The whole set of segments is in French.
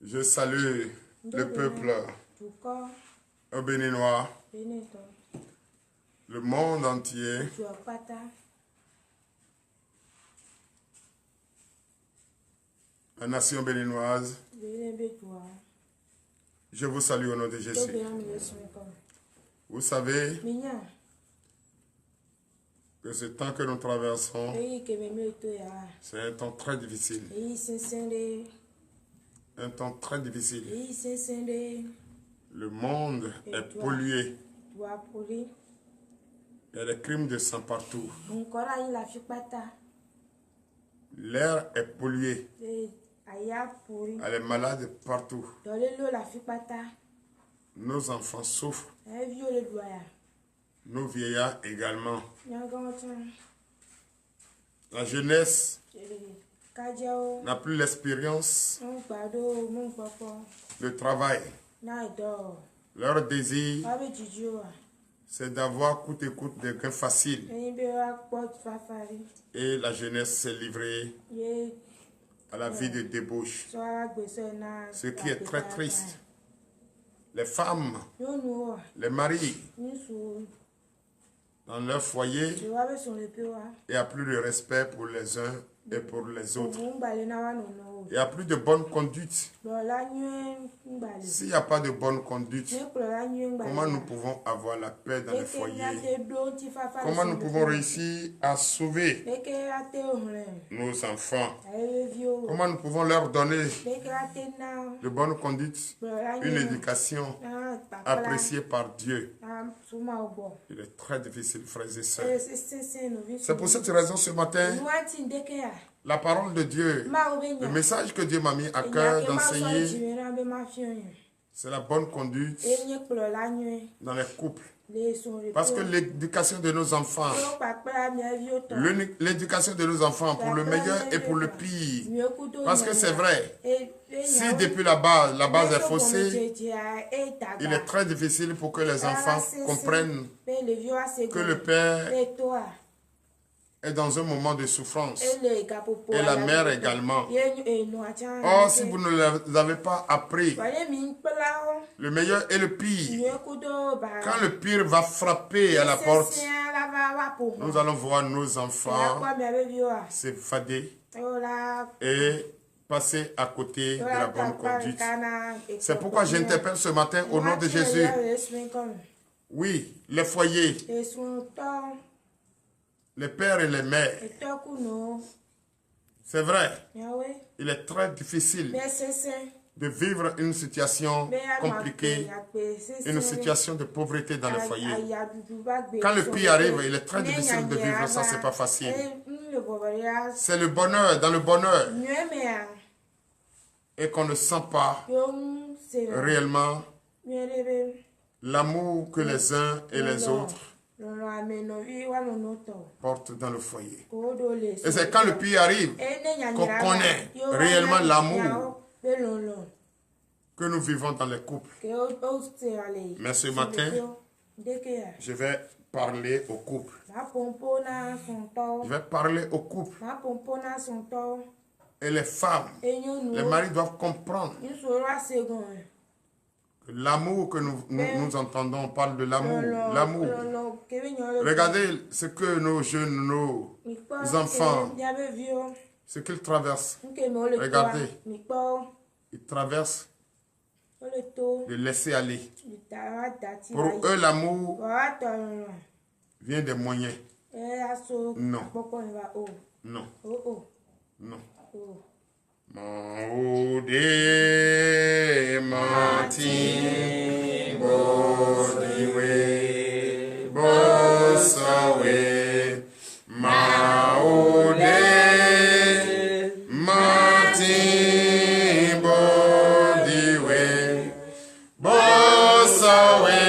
Je salue le peuple béninois, le monde entier, la nation béninoise. Je vous salue au nom de Jésus. Vous savez que ce temps que nous traversons, c'est un temps très difficile. Un temps très difficile. Le monde est pollué. Il y a des crimes de sang partout. L'air est pollué. Il y a les malades partout. Nos enfants souffrent. Nos vieillards également. La jeunesse n'a plus l'expérience. Le travail. Leur désir, c'est d'avoir coûte et coûte des gains faciles. Et la jeunesse s'est livrée à la vie de débauche. Ce qui est très triste. Les femmes, les maris, dans leur foyer, il n'y a plus de respect pour les uns et pour les autres. Il n'y a plus de bonne conduite. S'il n'y a pas de bonne conduite, comment nous pouvons avoir la paix dans les foyers? Comment nous pouvons réussir à sauver nos enfants? Comment nous pouvons leur donner de bonne conduite, une éducation appréciée par Dieu? Il est très difficile, frères et sœurs. C'est pour cette raison, ce matin, la parole de Dieu, le message que Dieu m'a mis à cœur d'enseigner, c'est la bonne conduite dans les couples. Parce que l'éducation de nos enfants, l'éducation de nos enfants pour le meilleur et pour le pire, parce que c'est vrai, si depuis la base est faussée, il est très difficile pour que les enfants comprennent que le père est dans un moment de souffrance et la mère également. Or, si vous ne l'avez pas appris, le meilleur et le pire, quand le pire va frapper à la porte, nous allons voir nos enfants s'effader et passer à côté de la bonne conduite. C'est pourquoi j'interpelle ce matin au nom de Jésus. Oui, les foyers, les pères et les mères, c'est vrai, il est très difficile de vivre une situation compliquée, une situation de pauvreté dans le foyer. Quand le pire arrive, il est très difficile de vivre ça, c'est pas facile. C'est le bonheur, dans le bonheur, et qu'on ne sent pas réellement l'amour que les uns et les autres portent dans le foyer. Et c'est quand le pire arrive qu'on connaît réellement l'amour que nous vivons dans les couples. Mais ce matin, je vais parler aux couples. Je vais parler aux couples. Et les femmes, les maris doivent comprendre que l'amour que nous entendons, on parle de l'amour. L'amour. Regardez ce que nos jeunes, nos enfants, ce qu'ils traversent. Regardez, ils traversent de laisser aller. Pour eux, l'amour vient des moyens. Non. Non. Non. Maudé Martin Bodiwe Bossawe Maudé Martin Bodiwe Bossawe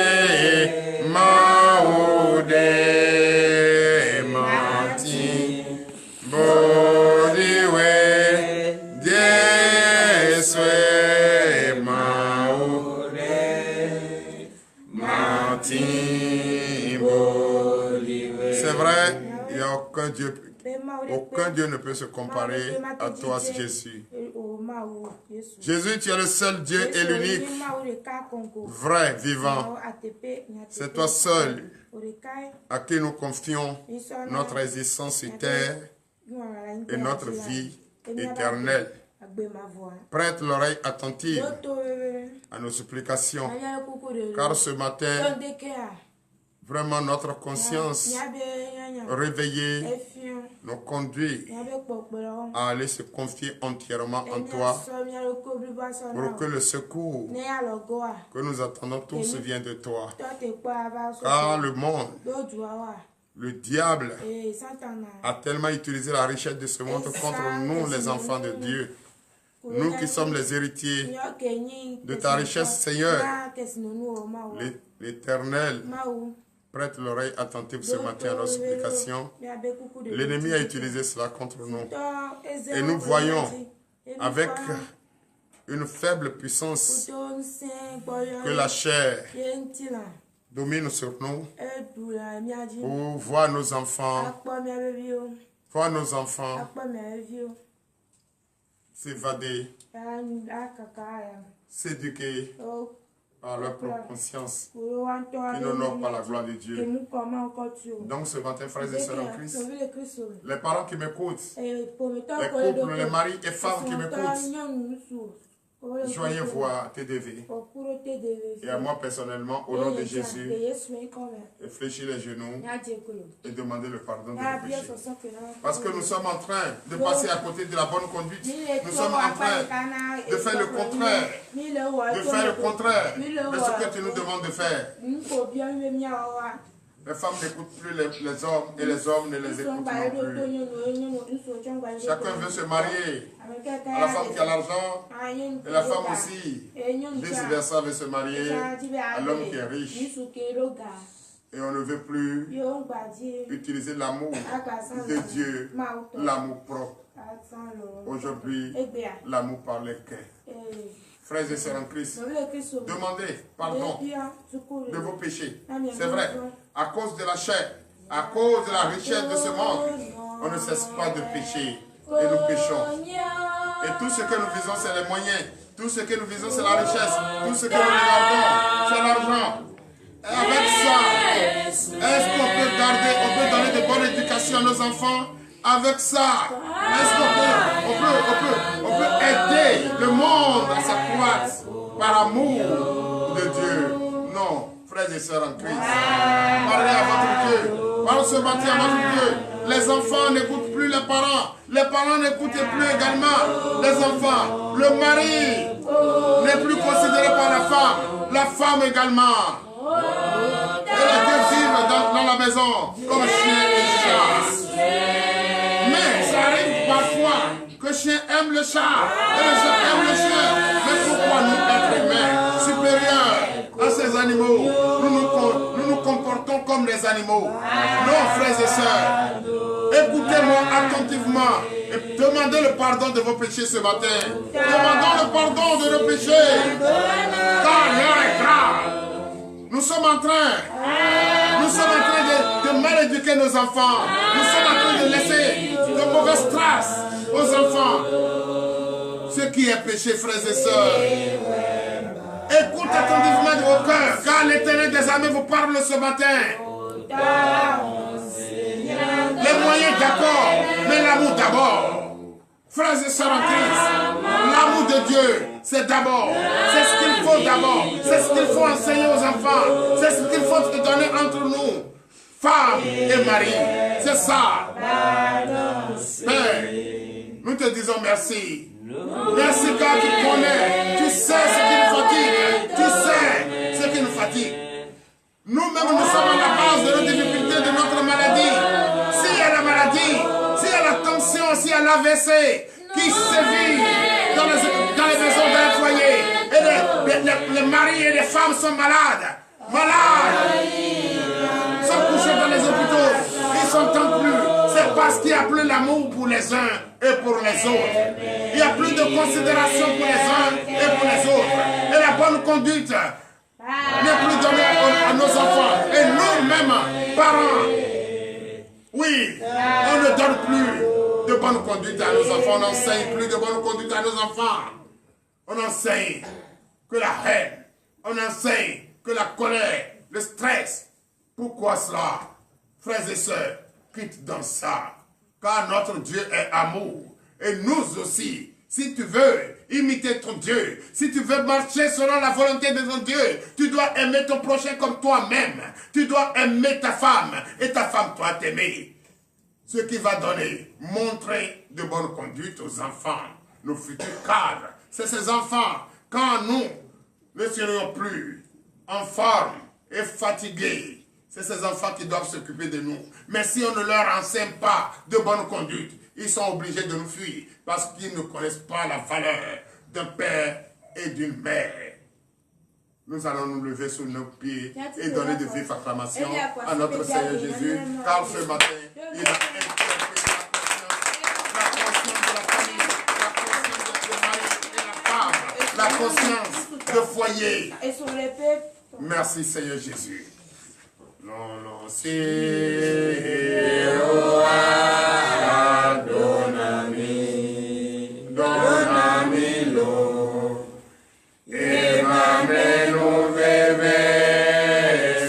Maudé Martin Bodiwe c'est vrai, il n'y a aucun Dieu ne peut se comparer à toi, Jésus. Jésus, tu es le seul Dieu et l'unique, vrai, vivant. C'est toi seul à qui nous confions notre existence sur terre et notre vie éternelle. Prête l'oreille attentive à nos supplications, car ce matin, vraiment notre conscience réveillée nous conduit à aller se confier entièrement en toi pour que le secours que nous attendons tous vienne de toi. Car le monde, le diable a tellement utilisé la richesse de ce monde contre nous, les enfants de Dieu. Nous qui sommes les héritiers de ta richesse, Seigneur, l'Éternel, prête l'oreille attentive ce matin à nos supplications. L'ennemi a utilisé cela contre nous. Et nous voyons avec une faible puissance que la chair domine sur nous pour voir nos enfants s'évader, s'éduquer par leur propre conscience, qui n'honorent pas la gloire de Dieu. Donc ce matin, frères et sœurs en Christ, les parents qui m'écoutent, les couples, les maris et femmes qui m'écoutent, joignez voir TDV. Et à moi personnellement, au nom de Jésus, fléchis les genoux et demandez le pardon de vos péchés. Parce que nous sommes en train de passer à côté de la bonne conduite. Nous sommes en train de faire le contraire. De faire le contraire de ce que tu nous demandes de faire. Les femmes n'écoutent plus les hommes et les hommes ne les écoutent non plus. Chacun veut se marier à la femme qui a l'argent et la femme aussi, vice-versa, veut se marier à l'homme qui est riche. Et on ne veut plus utiliser l'amour de Dieu, l'amour propre. Aujourd'hui, l'amour par le cœur. Frères et sœurs en Christ, demandez pardon de vos péchés. C'est vrai, à cause de la chair, à cause de la richesse de ce monde, on ne cesse pas de pécher et nous péchons. Et tout ce que nous visons, c'est les moyens. Tout ce que nous visons, c'est la richesse. Tout ce que nous regardons, c'est l'argent. Et avec ça, est-ce qu'on peut garder, on peut donner de bonnes éducations à nos enfants? Avec ça, est-ce qu'on peut aider le monde à s'accroître par amour de Dieu? Non, frères et sœurs en Christ. Parlez à votre Dieu. Parlez ce matin à votre Dieu. Les enfants n'écoutent plus les parents. Les parents n'écoutent plus également les enfants. Le mari n'est plus considéré par la femme. La femme également. Et les deux vivent dans la maison comme chien et chat. Mais ça arrive parfois que le chien aime le chat et le chat aime le chien. Mais pourquoi nous, êtres humains, supérieurs à ces animaux, nous nous comportons comme des animaux? Non, frères et sœurs, écoutez-moi attentivement et demandez le pardon de vos péchés ce matin. Demandons le pardon de nos péchés, car l'heure est grave. Nous sommes en train de mal éduquer nos enfants. Nous sommes en train de laisser de mauvaises traces aux enfants. Ce qui est péché, frères et sœurs. Écoute attentivement de vos cœurs, car l'Éternel des armées vous parle ce matin. Les moyens d'accord, mais l'amour d'abord. Frères et sœurs en Christ, l'amour de Dieu, c'est d'abord. C'est ce qu'il faut d'abord. C'est ce qu'il faut enseigner aux enfants. C'est ce qu'il faut se donner entre nous, femmes et mari. C'est ça. Père, nous te disons merci. Merci car tu connais. Tu sais ce qui nous fatigue. Tu sais ce qui nous fatigue. Nous-mêmes, nous sommes à la base de nos difficultés, de notre maladie. S'il y a la maladie, s'il y a la tension, s'il y a l'AVC qui sévit dans les maisons d'un foyer, et les maris et les femmes sont malades, sont couchés dans les hôpitaux, ils sont plus. C'est parce qu'il n'y a plus l'amour pour les uns et pour les autres. Il n'y a plus de considération pour les uns et pour les autres. Et la bonne conduite n'est plus donnée à nos enfants. Et nous-mêmes, parents, oui, on ne donne plus de bonne conduite à nos enfants. On n'enseigne plus de bonne conduite à nos enfants. On enseigne que la haine. On enseigne que la colère, le stress. Pourquoi cela? Frères et sœurs, quitte dans ça. Car notre Dieu est amour. Et nous aussi, si tu veux imiter ton Dieu, si tu veux marcher selon la volonté de ton Dieu, tu dois aimer ton prochain comme toi-même. Tu dois aimer ta femme et ta femme doit t'aimer. Ce qui va donner, montrer de bonne conduite aux enfants, nos futurs cadres. C'est ces enfants, quand nous ne serions plus en forme et fatigués, c'est ces enfants qui doivent s'occuper de nous. Mais si on ne leur enseigne pas de bonne conduite, ils sont obligés de nous fuir parce qu'ils ne connaissent pas la valeur d'un père et d'une mère. Nous allons nous lever sur nos pieds et donner de vives acclamations à notre Seigneur Jésus, car ce matin, il a interpellé la conscience de la famille, la conscience de mari et la femme, la conscience de foyer. Merci Seigneur Jésus. Non, non, c'est Donami lo e mamelo bebe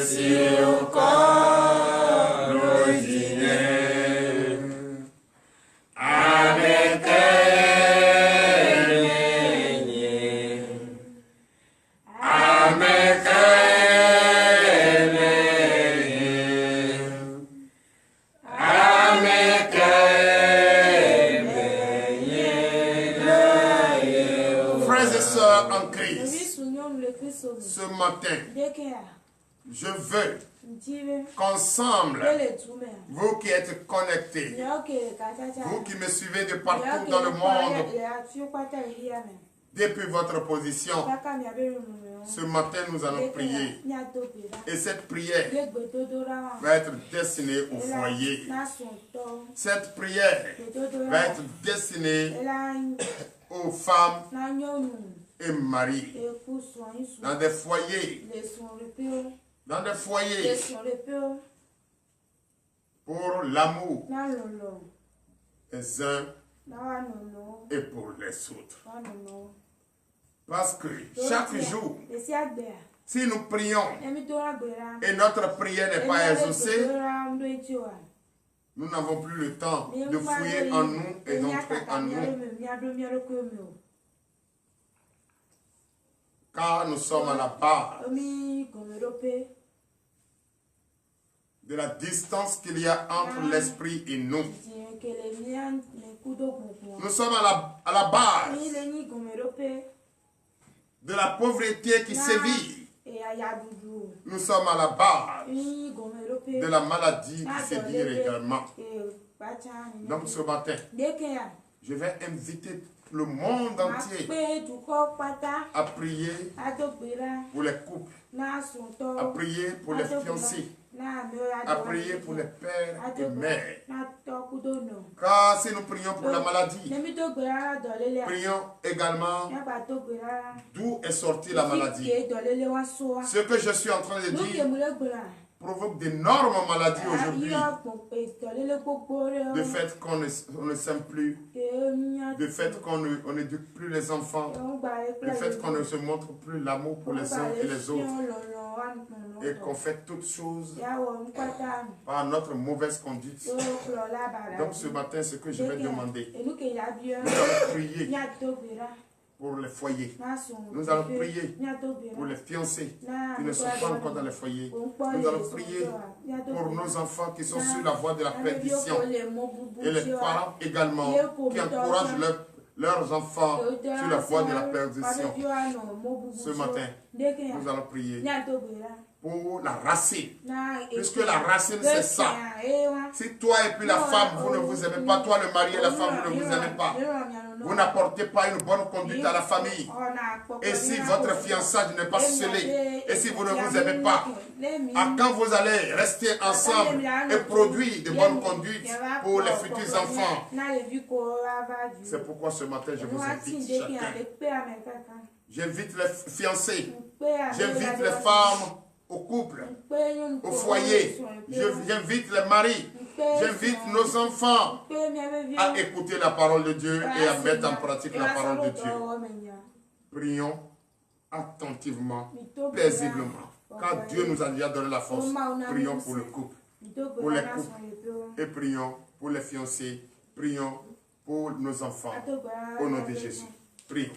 si o corrogine ce matin, je veux qu'ensemble, vous qui êtes connectés, vous qui me suivez de partout dans le monde, depuis votre position, ce matin nous allons prier. Et cette prière va être destinée au foyer. Cette prière va être destinée aux femmes et maris, dans des foyers, pour l'amour des uns et pour les autres. Parce que chaque jour, si nous prions et notre prière n'est pas exaucée, nous n'avons plus le temps de fouiller en nous et d'entrer en nous. Car nous sommes à la base de la distance qu'il y a entre l'esprit et nous. Nous sommes à la base de la pauvreté qui sévit. Nous sommes à la base de la maladie qui sévit également. Donc ce matin, je vais inviter le monde entier à prier pour les couples, à prier pour les fiancés, à prier pour les pères et mères. Car si nous prions pour la maladie, prions également d'où est sortie la maladie. Ce que je suis en train de dire provoque d'énormes maladies aujourd'hui. De fait qu'on ne s'aime plus, de fait qu'on n'éduque plus les enfants, de fait qu'on ne se montre plus l'amour pour les uns et les autres, et qu'on fait toutes choses par notre mauvaise conduite. Donc ce matin, ce que je vais demander, nous allons prier pour les foyers. Nous allons prier pour les fiancés qui ne sont pas encore dans les foyers. Nous allons prier pour nos enfants qui sont sur la voie de la perdition. Et les parents également qui encouragent leurs enfants sur la voie de la perdition. Ce matin, nous allons prier pour la racine. Puisque la racine, c'est ça. Si toi et puis la femme, vous ne vous aimez pas, toi le mari et la femme, vous ne vous aimez pas, vous n'apportez pas une bonne conduite à la famille. Et si votre fiançailles n'est pas scellé, et si vous ne vous aimez pas, quand vous allez rester ensemble et produire de bonnes conduites pour les futurs enfants. C'est pourquoi ce matin, je vous invite chacun. J'invite les fiancés, j'invite les femmes aux couples, au foyer. J'invite les maris, j'invite nos enfants à écouter la parole de Dieu et à mettre en pratique la parole de Dieu. Prions attentivement, paisiblement. Car Dieu nous a déjà donné la force, prions pour le couple, pour les couples, et prions pour les fiancés, prions pour nos enfants. Au nom de Jésus, prions.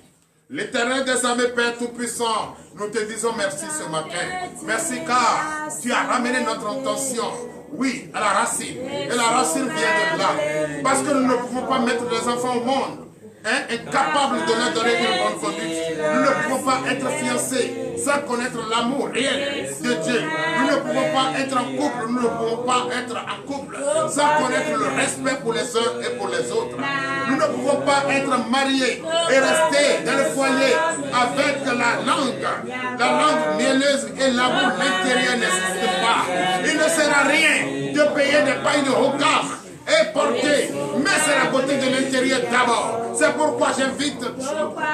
L'Éternel des armées, Père Tout-Puissant, nous te disons merci ce matin. Merci car tu as ramené notre attention, oui, à la racine. Et la racine vient de là. Parce que nous ne pouvons pas mettre des enfants au monde incapables de leur donner une bonne conduite. Nous ne pouvons pas être fiancés sans connaître l'amour réel de Dieu. Nous ne pouvons pas être en couple, nous ne pouvons pas être en couple sans connaître le respect pour les uns et pour les autres. Nous ne pouvons pas être mariés et rester dans le foyer avec la langue mielleuse et l'amour intérieur n'existe pas. Il ne sert à rien de payer des pailles de hocard et porter, mais c'est la beauté de l'intérieur d'abord. C'est pourquoi j'invite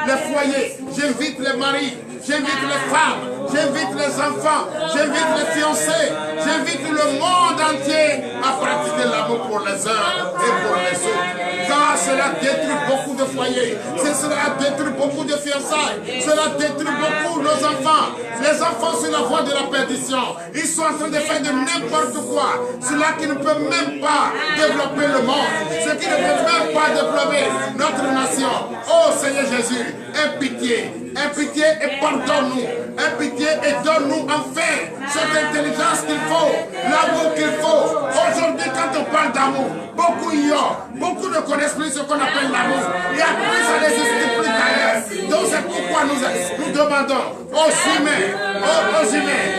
les foyers, j'invite les maris, j'invite les femmes, j'invite les enfants, j'invite les fiancés, j'invite le monde entier à pratiquer l'amour pour les uns et pour les autres. Car cela détruit beaucoup de foyers, cela détruit beaucoup de fiançailles, cela détruit beaucoup nos enfants. Les enfants sur la voie de la perdition, ils sont en train de faire de n'importe quoi, cela qui ne peut même pas développer le monde, ce qui ne peut même pas développer notre nation. Oh Seigneur Jésus, aie pitié et pardonne-nous, aie pitié et donne-nous enfin cette intelligence qu'il faut, l'amour qu'il faut. Aujourd'hui, quand on parle d'amour, beaucoup ignorent, beaucoup ne connaissent plus ce qu'on appelle l'amour. Il y a plus, ça n'existe plus d'ailleurs. Donc c'est pourquoi nous demandons aux humains,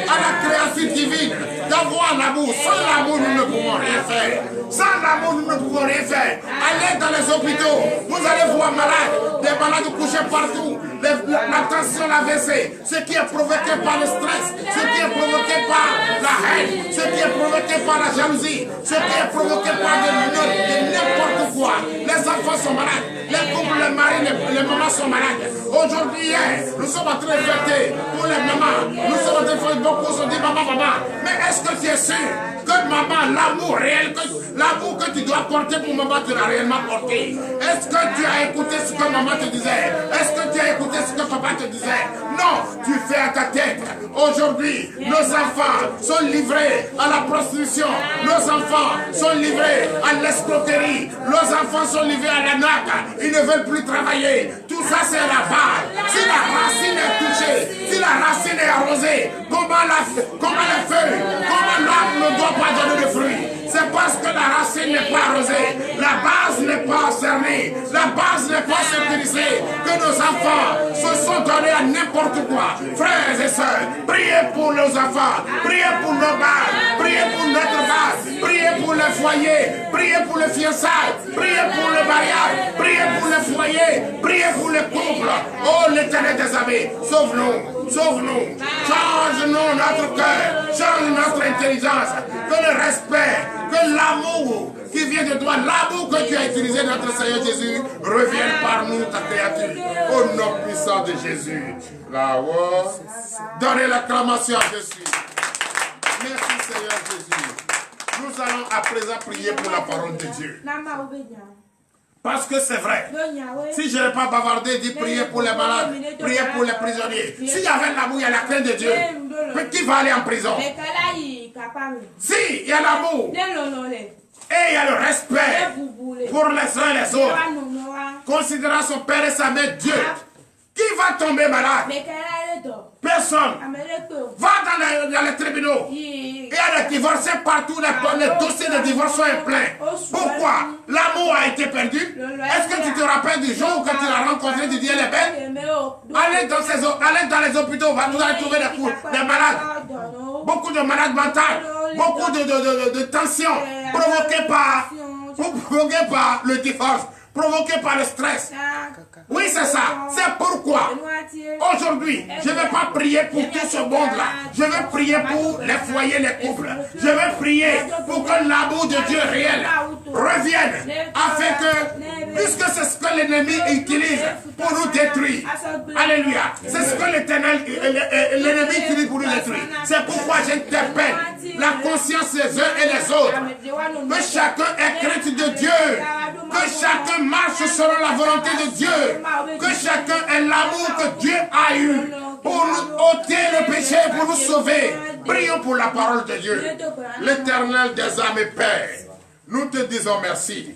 à la créature divine, d'avoir l'amour. Sans l'amour, nous ne pouvons rien faire. Sans l'amour, nous ne pouvons rien faire. Allez dans les hôpitaux, vous allez voir malades, des malades couchés partout, la tension, l'AVC, ce qui est provoqué par le stress, ce qui est provoqué par la haine, ce qui est provoqué par la jalousie, ce qui est provoqué par de n'importe quoi. Les enfants sont malades, les couples, les maris, les mamans sont malades. Aujourd'hui, hier, nous sommes en train de fêter pour les mamans. Nous sommes en train de fêter, beaucoup se disent maman. Mais est-ce que tu es sûr que maman, l'amour réel, l'amour que tu dois porter pour maman, tu l'as réellement porté? Est-ce que tu as écouté ce que maman te disait? Est-ce que tu as écouté ce que papa te disait? Non, tu fais à ta tête. Aujourd'hui, nos enfants sont livrés à la prostitution. Nos enfants sont livrés à l'escroquerie. Nos enfants sont livrés à la naque. Ils ne veulent plus travailler. Tout ça, c'est la base. Si la racine est touchée, si la racine est arrosée, comment les feuilles, comment l'arbre ne doit pas donner de fruits? C'est parce que la racine n'est pas arrosée, la base n'est pas cernée, la base n'est pas sécurisée, que nos enfants se sont donnés à n'importe quoi. Frères et sœurs, priez pour nos enfants, priez pour nos bases, priez pour notre base, priez pour les foyers, priez pour les fiançailles, priez pour le mariage, priez pour les foyers, priez pour les couples. Oh l'Éternel des armées, sauve-nous, sauve-nous, change-nous notre cœur, change notre intelligence, que le respect, que l'amour qui vient de toi, l'amour que tu as utilisé, notre Seigneur Jésus, revienne par nous, ta créature, au nom puissant de Jésus. Là-haut, donnez l'acclamation à Jésus. Merci Seigneur Jésus. Nous allons à présent prier pour la parole de Dieu. Parce que c'est vrai. Si je n'ai pas bavardé, dit prier pour les malades, prier pour les prisonniers. S'il y avait l'amour, il y a la crainte de Dieu. Mais qui va aller en prison? Si, il y a l'amour. Et il y a le respect pour les uns et les autres. Considérant son père et sa mère Dieu. Qui va tomber malade? Personne. Va dans les tribunaux. Il y a des divorcés partout, les dossiers de divorce sont pleins. Pourquoi? L'amour a été perdu. Est-ce que tu te rappelles du jour où tu l'as rencontré, tu dis elle est belle? Allez dans les hôpitaux, vous allez trouver des malades. Beaucoup de malades mentales, beaucoup de tensions provoquées par le divorce, provoquées par le stress. Oui, c'est ça. C'est pourquoi aujourd'hui, je ne vais pas prier pour tout ce monde-là. Je vais prier pour les foyers, les couples. Je vais prier pour que l'amour de Dieu réel revienne afin que Puisque c'est ce que l'ennemi utilise pour nous détruire. Alléluia. C'est ce que l'ennemi utilise pour nous détruire. C'est pourquoi j'interpelle la conscience des uns et des autres. Que chacun est crainte de Dieu. Que chacun marche selon la volonté de Dieu. Que chacun ait l'amour que Dieu a eu pour nous ôter le péché, pour nous sauver. Prions pour la parole de Dieu. L'Éternel des âmes et Père, nous te disons merci.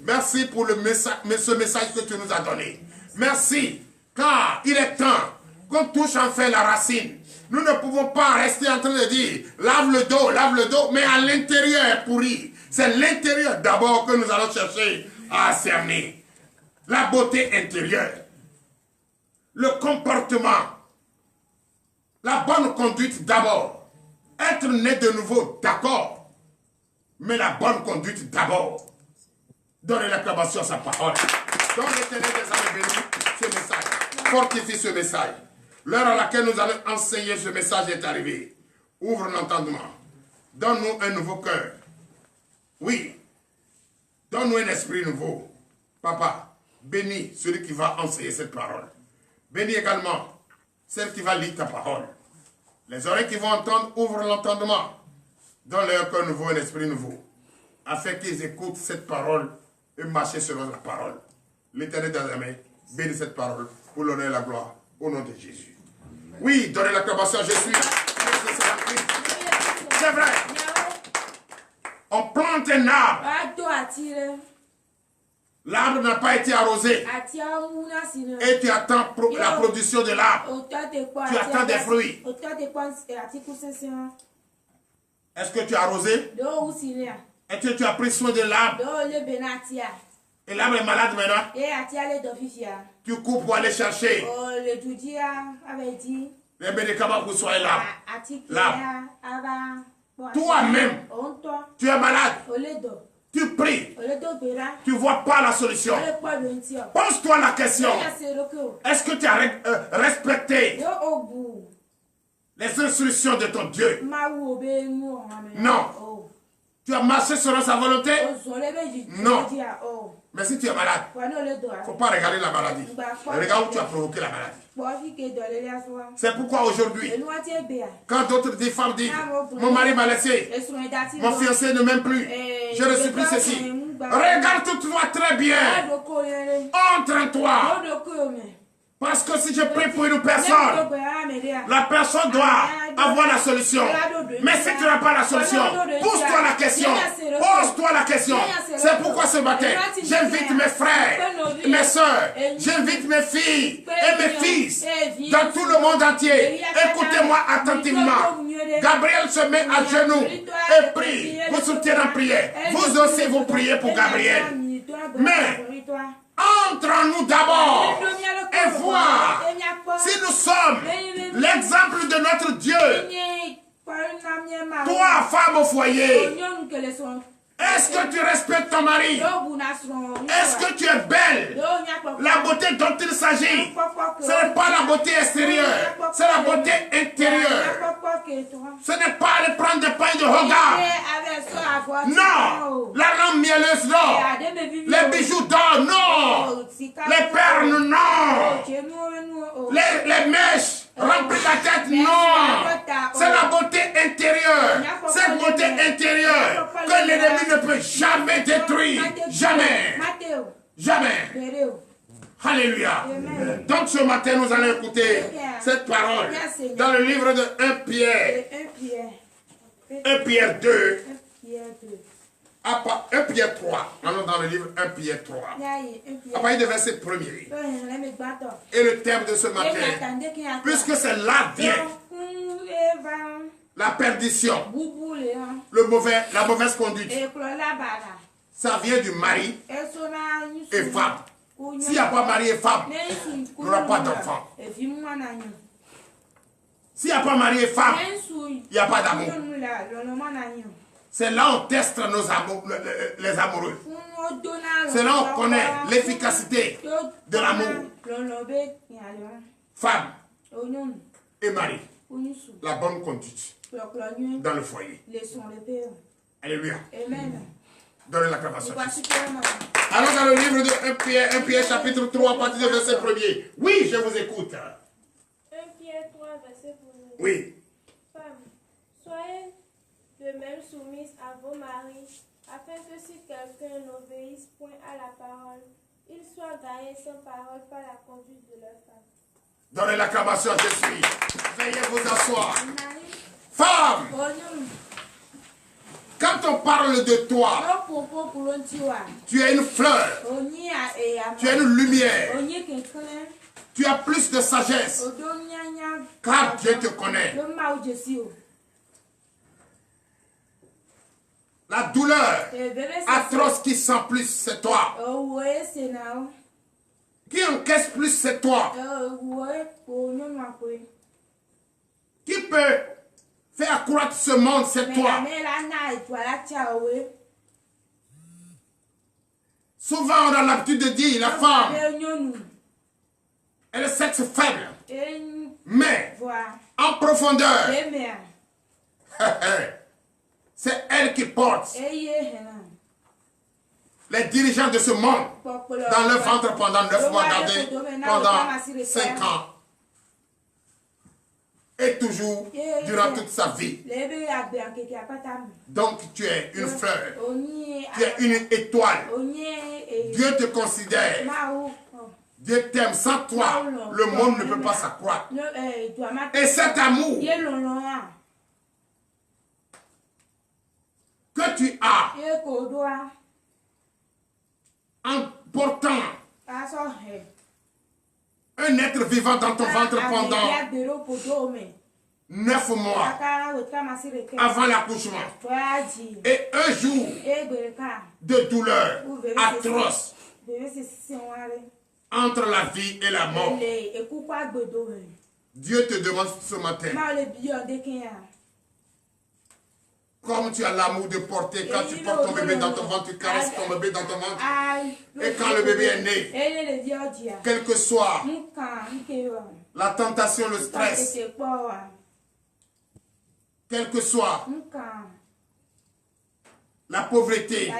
Merci pour ce message que tu nous as donné. Merci, car il est temps qu'on touche enfin la racine. Nous ne pouvons pas rester en train de dire lave le dos, mais à l'intérieur pourri. C'est l'intérieur d'abord que nous allons chercher à cerner. La beauté intérieure, le comportement, la bonne conduite d'abord. Être né de nouveau, d'accord, mais la bonne conduite d'abord. Donne l'acclamation à sa parole. Donne l'Éternel des âmes bénis ce message. Fortifie ce message. L'heure à laquelle nous allons enseigner ce message est arrivée. Ouvre l'entendement. Donne-nous un nouveau cœur. Oui. Donne-nous un esprit nouveau. Papa, bénis celui qui va enseigner cette parole. Bénis également celle qui va lire ta parole. Les oreilles qui vont entendre, ouvre l'entendement. Donne-leur un cœur nouveau, un esprit nouveau. Afin qu'ils écoutent cette parole et marcher selon la parole. L'Éternel des âmes bénit cette parole pour l'honneur et la gloire au nom de Jésus. Oui, donnez l'acclamation à Jésus. C'est vrai. On plante un arbre. L'arbre n'a pas été arrosé. Et tu attends la production de l'arbre. Tu attends des fruits. Est-ce que tu as arrosé? Est-ce que tu as pris soin de l'arbre? Et l'arbre est malade maintenant? Tu coupes pour aller chercher les médicaments pour soigner l'arbre. L'arbre. Toi-même, tu es malade. Tu pries. Tu ne vois pas la solution. Pose-toi la question. Est-ce que tu as respecté les instructions de ton Dieu? Non. Tu as marché selon sa volonté? Non. Mais si tu es malade, il ne faut pas regarder la maladie. Regarde où tu as provoqué la maladie. C'est pourquoi aujourd'hui, quand d'autres femmes disent, mon mari m'a laissé, mon fiancé ne m'aime plus, je ne suis plus ceci. Regarde toi très bien. Entre en toi. Parce que si je prie pour une personne, la personne doit avoir la solution. Mais si tu n'as pas la solution, pose-toi la question. Pose-toi la question. C'est pourquoi ce matin, j'invite mes frères, mes soeurs, j'invite mes filles et mes fils dans tout le monde entier. Écoutez-moi attentivement. Gabriel se met à genoux et prie. Vous soutenez en prière. Vous aussi, vous priez pour Gabriel. Mais entre en nous d'abord et voir si nous sommes l'exemple de notre Dieu. Toi, femme au foyer, est-ce que tu respectes ton mari? Est-ce que tu es belle? La beauté dont il s'agit, ce n'est pas la beauté extérieure, c'est la beauté intérieure. Ce n'est pas aller prendre des pains de regard. Non. La lampe mielleuse, non. Les bijoux d'or, non. Les perles, non. Les mèches remplies la tête, non. C'est la beauté intérieure. Cette beauté intérieure que l'ennemi ne peut jamais détruire. Jamais. Jamais. Alléluia. Donc ce matin, nous allons écouter cette parole dans le livre de 1 Pierre. 1 Pierre 2. 1 Pierre 3. Allons dans le livre 1 Pierre 3. À partir du verset 1er. Et le thème de ce matin, puisque c'est là vient la perdition, la mauvaise conduite. Ça vient du mari et femme. S'il n'y a pas mari et femme, il n'y aura pas d'enfant. S'il n'y a pas mari et femme, il n'y a pas d'amour. C'est là où on teste les amoureux. C'est là où on connaît l'efficacité de l'amour. Femme et mari. La bonne conduite dans le foyer. Alléluia. Donnez l'acclamation. Allons dans le livre de 1 Pierre chapitre 3 à partir du verset 1er. Oui, je vous écoute. 1 Pierre 3 verset 1er. Oui. Femmes, soyez de même soumises à vos maris, afin que si quelqu'un n'obéisse point à la parole, il soit gagné sans parole par la conduite de leur femme. Donnez l'acclamation à Jésus. Veuillez vous asseoir. Femme, quand on parle de toi, tu es une fleur, tu es une lumière, tu as plus de sagesse, car Dieu te connaît. La douleur atroce qui sent plus, c'est toi. Qui encaisse plus, c'est toi. Qui peut faire accroître ce monde, c'est toi. Souvent, on a l'habitude de dire, la femme, elle est le sexe faible. Mais, en profondeur, c'est elle qui porte les dirigeants de ce monde dans leur ventre pendant 9 mois, pendant 5 ans. Et toujours, durant toute sa vie. Donc, tu es une fleur. Tu es une étoile. Dieu te considère. Dieu t'aime. Sans toi, le monde ne peut pas s'accroître. Et cet amour que tu as en portant un être vivant dans ton ventre pendant 9 mois avant l'accouchement et un jour de douleur atroce entre la vie et la mort. Dieu te demande ce matin, comme tu as l'amour de porter, quand tu portes ton bébé dans ton ventre, tu caresses ton bébé dans ton ventre. Et quand le bébé est né, quel que soit la tentation, le stress, quelle que soit la pauvreté,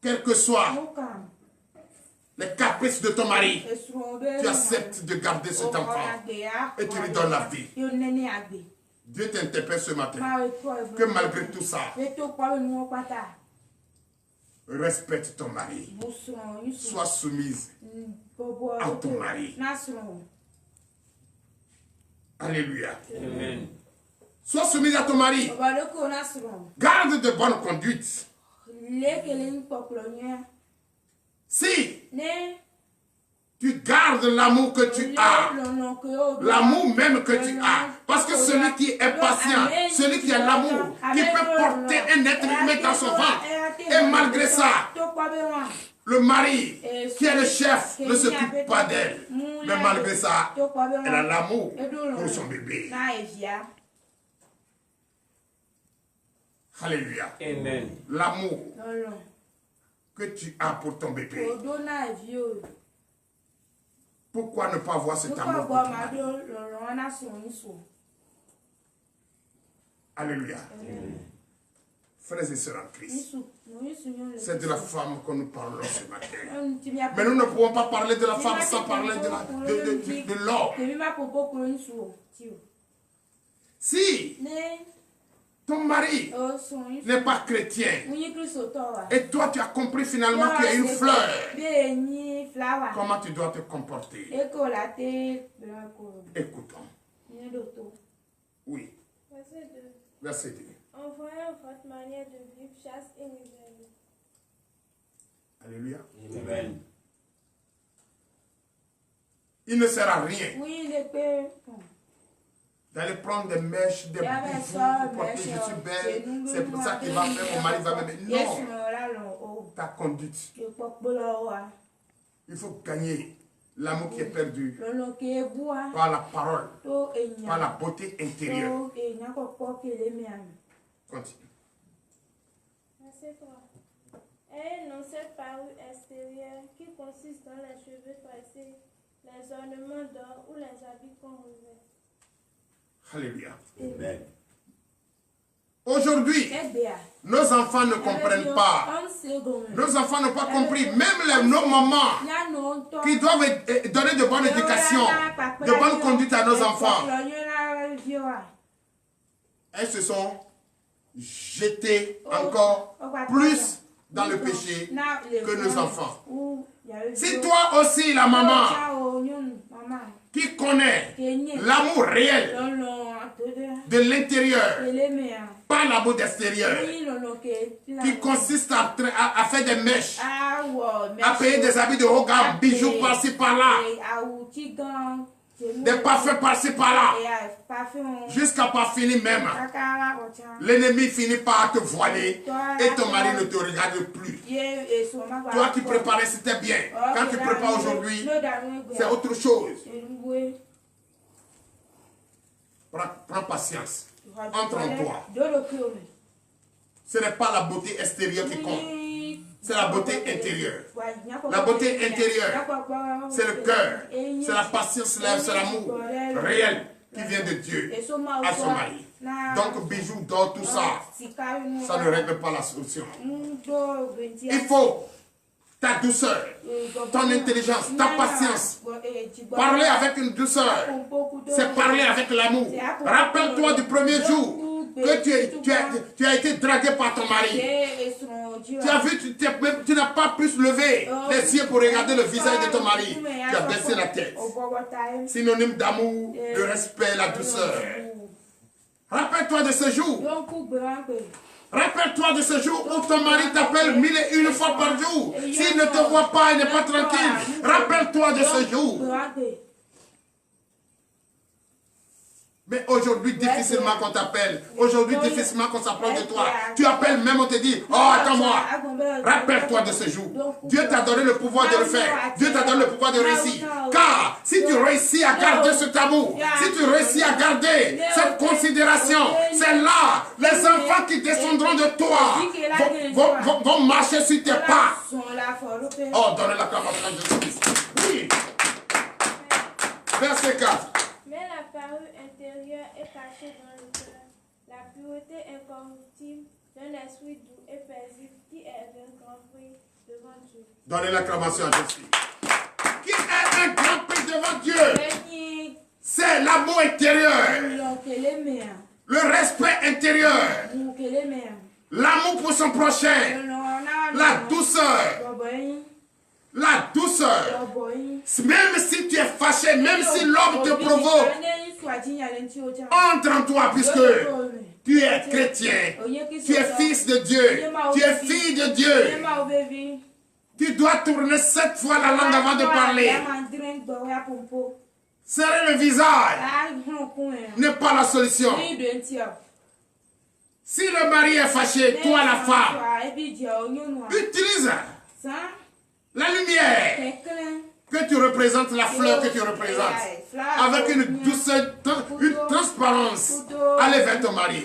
quel que soit les caprices de ton mari, tu acceptes de garder cet enfant et tu lui donnes la vie. Dieu t'interpelle ce matin que malgré tout ça, respecte ton mari. Sois soumise à ton mari. Alléluia. Amen. Sois soumise à ton mari. Garde de bonnes conduites. Si tu gardes l'amour que tu as, l'amour même que tu as, parce que celui qui est patient, celui qui a l'amour, qui peut porter un être humain dans son ventre, et malgré ça, le mari, qui est le chef, ne s'occupe pas d'elle. Mais malgré ça, elle a l'amour pour son bébé. Alléluia. Amen. L'amour que tu as pour ton bébé. Pourquoi ne pas avoir cet amour pour ton mari? Alléluia. Amen. Frères et sœurs en Christ, c'est de la femme que nous parlons ce matin. Mais nous ne pouvons pas parler de la femme sans parler de l'homme. Si ton mari n'est pas chrétien et toi tu as compris finalement qu'il y a une fleur, comment tu dois te comporter? Écoutons. Oui. Verset 2. En voyant votre manière de vivre, chasse et misère. Alléluia. Amen. Il ne sert à rien d'aller prendre des mèches, des bijoux pour porter, je suis belle, c'est pour ça qu'il va faire, mon mari va m'aimer. Non. Ta conduite. Il faut gagner l'amour qui est perdu par la parole, par la beauté intérieure. Continue. Verset 3. Et non cette parure extérieure qui consiste dans les cheveux tressés, les ornements d'or ou les habits qu'on revêt. Alléluia. Amen. Aujourd'hui, nos enfants ne comprennent pas. Nos enfants n'ont pas compris. Même nos mamans qui doivent donner de bonnes éducations, de bonnes conduites à nos enfants. Elles se sont jetées encore plus dans le péché que nos enfants. Si toi aussi, la maman, qui connaît l'amour réel de l'intérieur, pas l'amour d'extérieur, qui consiste à faire des mèches, à payer des habits de haut gamme, bijoux par-ci par-là, des parfums par-ci par-là, jusqu'à pas finir même. L'ennemi finit par te voiler et ton mari ne te regarde plus. Toi qui préparais, c'était bien. Quand tu prépares aujourd'hui, c'est autre chose. Prends patience. Entre en toi. Ce n'est pas la beauté extérieure qui compte. C'est la beauté intérieure. La beauté intérieure, c'est le cœur. C'est la patience, c'est l'amour réel qui vient de Dieu à son mari. Donc, bijoux d'or, tout ça, ça ne règle pas la solution. Il faut ta douceur, ton intelligence, ta patience. Parler avec une douceur, c'est parler avec l'amour. Rappelle-toi du premier jour que tu as été dragué par ton mari. Tu as vu, tu n'as pas pu se lever les yeux pour regarder le visage de ton mari. Tu as baissé la tête. Synonyme d'amour, de respect, la douceur. Rappelle-toi de ce jour. Rappelle-toi de ce jour où ton mari t'appelle 1001 fois par jour. S'il ne te voit pas, il n'est pas tranquille. Rappelle-toi de ce jour. Mais aujourd'hui, difficilement qu'on t'appelle. Aujourd'hui, difficilement qu'on s'approche de toi. Tu appelles même, on te dit, oh, attends-moi. Rappelle-toi de ce jour. Dieu t'a donné le pouvoir de le faire. Dieu t'a donné le pouvoir de réussir. Car si tu réussis à garder cet amour, si tu réussis à garder cette considération, c'est là, les enfants qui descendront de toi vont marcher sur tes pas. Oh, donne la acclamation à Jésus-Christ. Oui. Verset 4. La parure intérieure est cachée dans le cœur, la pureté incorruptible d'un esprit doux et paisible qui est d'un grand prix devant Dieu. Donnez l'acclamation à Jésus. Qui est un grand prix devant Dieu? C'est l'amour intérieur, le respect intérieur, l'amour pour son prochain, la douceur. La douceur. Même si tu es fâché, même si l'homme te provoque, entre en toi puisque tu es chrétien, tu es fils de Dieu, tu es fille de Dieu. Tu dois tourner 7 fois la langue avant de parler. Serrer le visage n'est pas la solution. Si le mari est fâché, toi la femme, utilise la lumière que tu représentes, la fleur que tu représentes, avec une douceur, une transparence. Allez vers ton mari.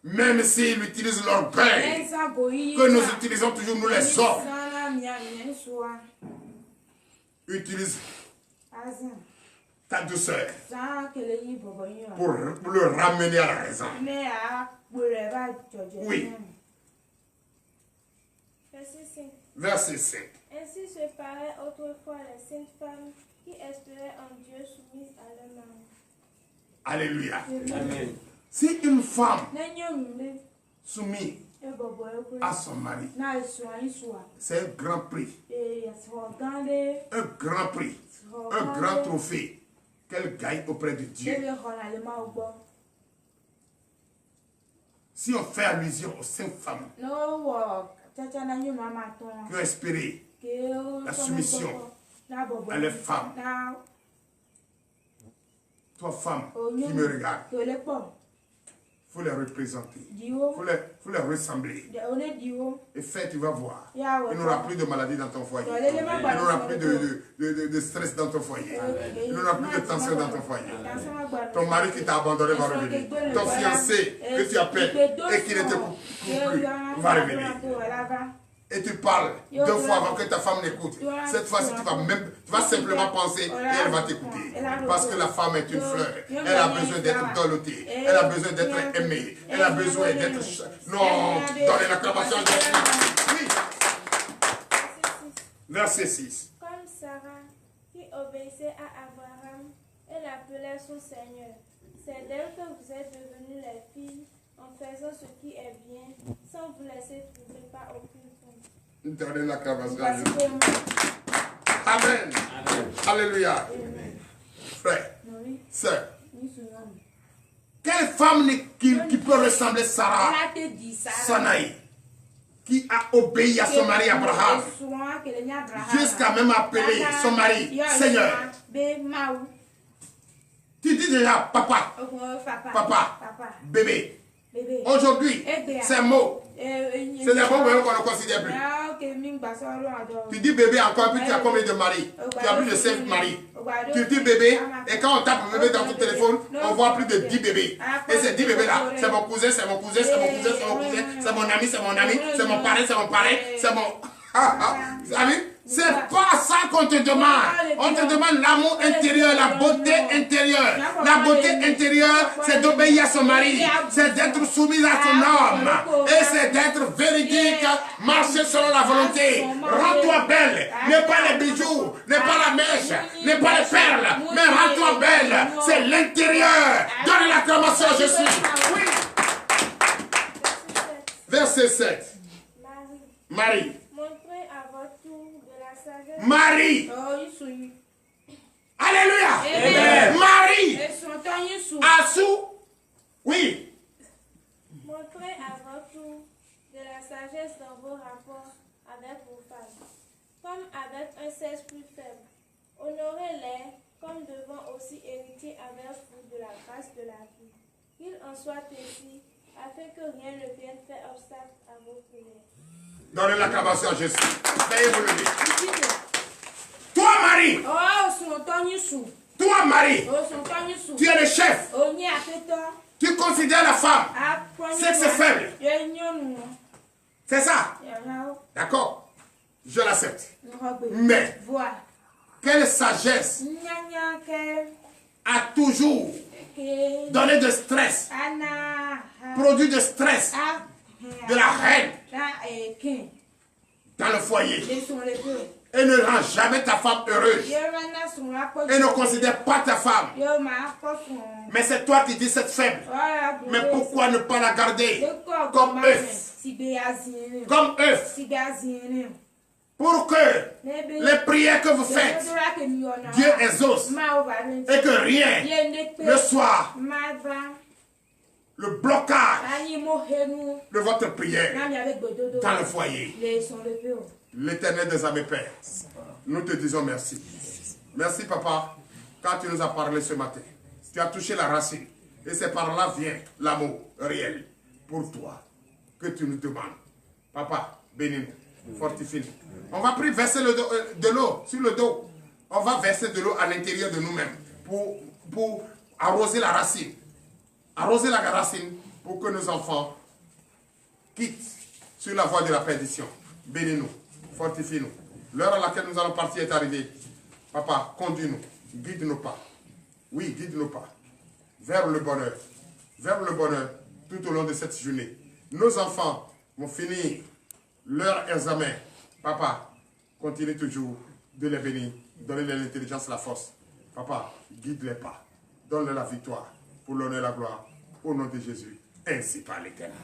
Même s'il utilise l'orgueil que nous utilisons toujours, nous les hommes. Utilise ta douceur pour le ramener à la raison. Oui. Verset 5. Ainsi se paraient autrefois les saintes femmes qui espéraient en Dieu soumises à leur mari. Alléluia. Amen. Si une femme soumise à son mari, c'est un grand prix. Un grand prix. Un grand trophée qu'elle gagne auprès de Dieu. Si on fait allusion aux 5 femmes qui ont espéré la soumission à les femmes, toi femme qui me regarde, il faut les représenter, il faut les ressembler. Et fait, tu vas voir, il n'y aura plus de maladie dans ton foyer, il n'y aura plus de stress dans ton foyer, il n'y aura plus de tension dans ton foyer. Ton mari qui t'a abandonné va revenir, ton fiancé que tu appelles et qui ne te coupe plus va revenir. et tu parles 2 fois avant que ta femme n'écoute. Cette fois-ci, tu vas simplement penser et elle va t'écouter. Parce que la femme est une fleur. Elle a besoin d'être dolotée. Elle a besoin d'être aimée. Elle a besoin d'être... Non, dans les acclamations de Jésus. Oui. Verset 6. Comme Sarah, qui obéissait à Abraham, elle appelait son Seigneur. C'est d'elle que vous êtes devenus les filles, en faisant ce qui est bien, sans vous laisser trouver par aucune faute. Donnez l'acclamation à Jésus. Amen. Alléluia. Frère, sœur, quelle femme qui peut ressembler à Sarah, Sanaï, qui a obéi à son mari Abraham, jusqu'à même appeler son mari Seigneur. Tu dis déjà papa, papa, bébé. Aujourd'hui, ces mots, c'est des mots même qu'on ne considère plus. Tu dis bébé encore, puis tu as combien de maris? Tu as plus de 5 maris. Tu dis bébé, et quand on tape bébé dans ton téléphone, on voit plus de 10 bébés. Et ces 10 bébés-là, c'est mon cousin, c'est mon cousin, c'est mon cousin, c'est mon cousin, c'est mon ami, c'est mon ami, c'est mon parrain, c'est mon parrain, c'est mon... Vous savez? C'est pas ça qu'on te demande. On te demande l'amour intérieur, la beauté intérieure. La beauté intérieure, c'est d'obéir à son mari. C'est d'être soumise à son homme. Et c'est d'être véridique, marcher selon la volonté. Rends-toi belle. N'est pas les bijoux, n'est pas la mèche, n'est pas les perles, mais rends-toi belle. C'est l'intérieur. Donne l'acclamation, je suis. Oui. Verset 7. Marie. Marie. Alléluia. Amen. Marie. Assou. Oui. Montrez à votre tour de la sagesse dans vos rapports avec vos femmes, comme avec un sexe plus faible. Honorez-les comme devant aussi hériter avec vous de la grâce de la vie. Qu'il en soit ainsi, afin que rien ne vienne faire obstacle à vos prières. Donnez l'acclamation à Jésus. Veuillez vous lever. Toi, Marie. Toi, Marie. Tu es le chef. Tu considères la femme sexe faible. C'est ça. D'accord. Je l'accepte. Mais, quelle sagesse a toujours donné de stress, produit de stress, de la haine dans le foyer. Et ne rend jamais ta femme heureuse. Et ne considère pas ta femme. Mais c'est toi qui dis cette faible. Mais pourquoi ne pas la garder comme œuf? Comme œuf. Pour que les prières que vous faites, Dieu exauce. Et que rien ne soit le blocage de votre prière dans le foyer. L'Éternel des armées Père, nous te disons merci. Merci papa, quand tu nous as parlé ce matin. Tu as touché la racine. Et c'est par là vient l'amour réel pour toi que tu nous demandes. Papa, bénis-nous, fortifie-nous. On va verser de l'eau sur le dos. On va verser de l'eau à l'intérieur de nous-mêmes pour arroser la racine. Arroser la racine pour que nos enfants quittent sur la voie de la perdition. Bénis-nous, fortifie-nous. L'heure à laquelle nous allons partir est arrivée. Papa, conduis-nous, guide nos pas. Oui, guide nos pas vers le bonheur. Vers le bonheur tout au long de cette journée. Nos enfants vont finir leur examen. Papa, continue toujours de les bénir. Donne-leur l'intelligence, la force. Papa, guide-les pas. Donne-leur la victoire pour l'honneur et la gloire. Au nom de Jésus, ainsi par l'Éternel.